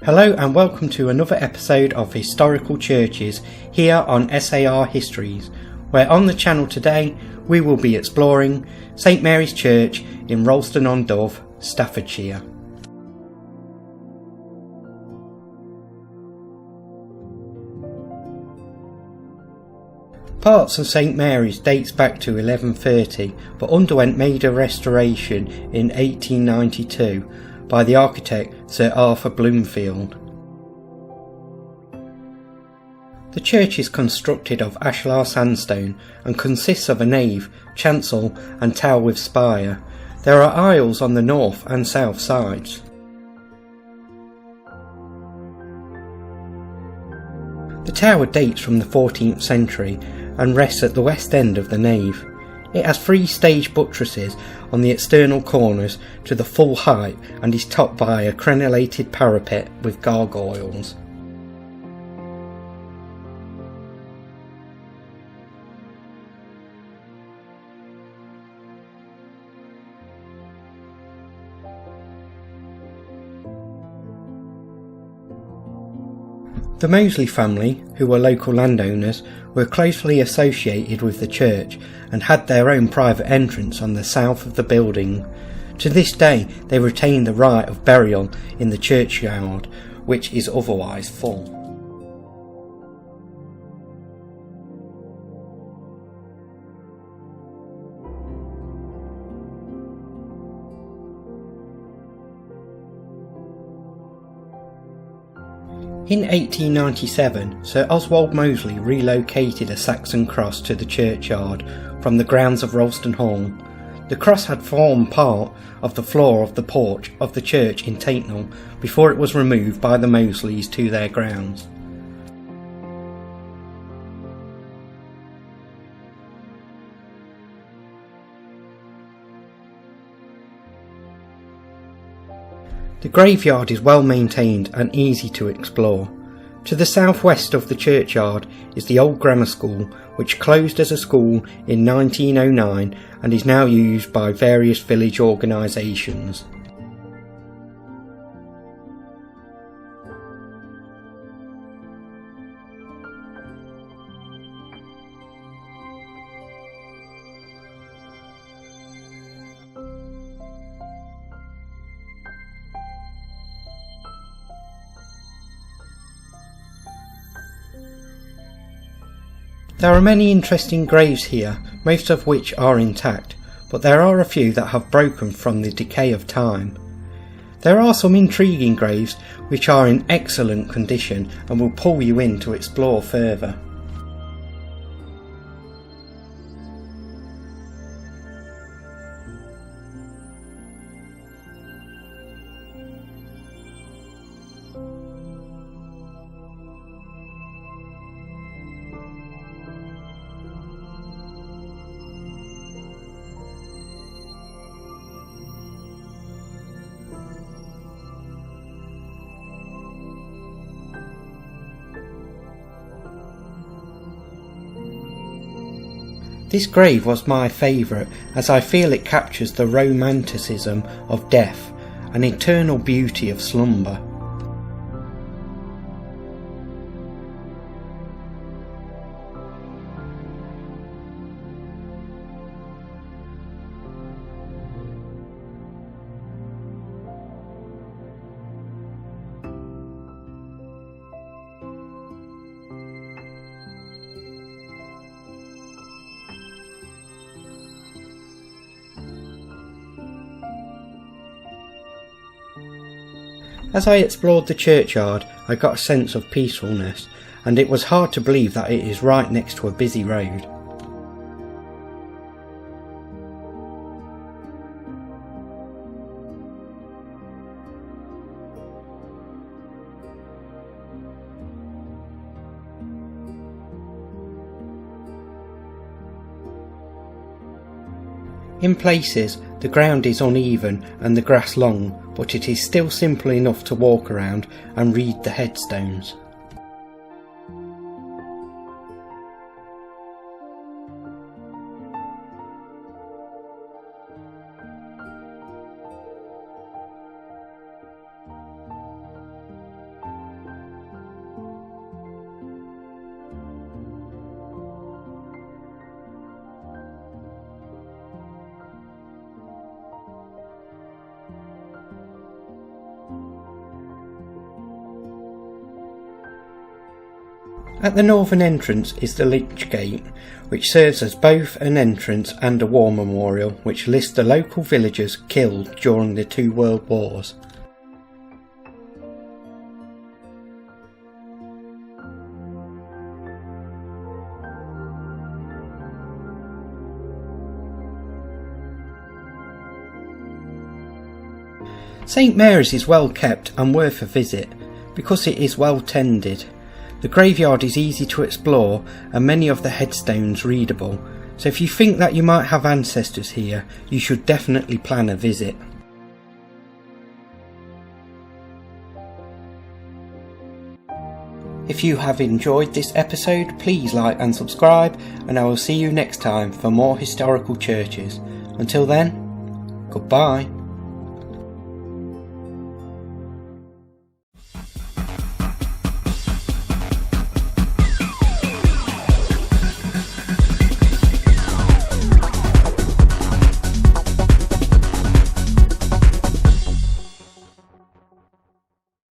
Hello and welcome to another episode of Historical Churches here on SAR Histories, where on the channel today we will be exploring St Mary's Church in Rolleston on Dove, Staffordshire. Parts of St Mary's dates back to 1130 but underwent major restoration in 1892 by the architect Sir Arthur Bloomfield. The church is constructed of ashlar sandstone and consists of a nave, chancel and tower with spire. There are aisles on the north and south sides. The tower dates from the 14th century and rests at the west end of the nave. It has 3 stage buttresses on the external corners to the full height and is topped by a crenellated parapet with gargoyles. The Mosley family, who were local landowners, were closely associated with the church and had their own private entrance on the south of the building. To this day they retain the right of burial in the churchyard, which is otherwise full. In 1897, Sir Oswald Mosley relocated a Saxon cross to the churchyard from the grounds of Rolleston Hall. The cross had formed part of the floor of the porch of the church in Taintnall before it was removed by the Mosleys to their grounds. The graveyard is well maintained and easy to explore. To the southwest of the churchyard is the old grammar school, which closed as a school in 1909 and is now used by various village organisations. There are many interesting graves here, most of which are intact, but there are a few that have broken from the decay of time. There are some intriguing graves which are in excellent condition and will pull you in to explore further. This grave was my favourite as I feel it captures the romanticism of death and eternal beauty of slumber. As I explored the churchyard, I got a sense of peacefulness, and it was hard to believe that it is right next to a busy road. In places, the ground is uneven and the grass long, but it is still simple enough to walk around and read the headstones. At the northern entrance is the Lych Gate, which serves as both an entrance and a war memorial which lists the local villagers killed during the two world wars. St Mary's is well kept and worth a visit because it is well tended. The graveyard is easy to explore and many of the headstones readable, so if you think that you might have ancestors here, you should definitely plan a visit. If you have enjoyed this episode, please like and subscribe, and I will see you next time for more historical churches. Until then, goodbye.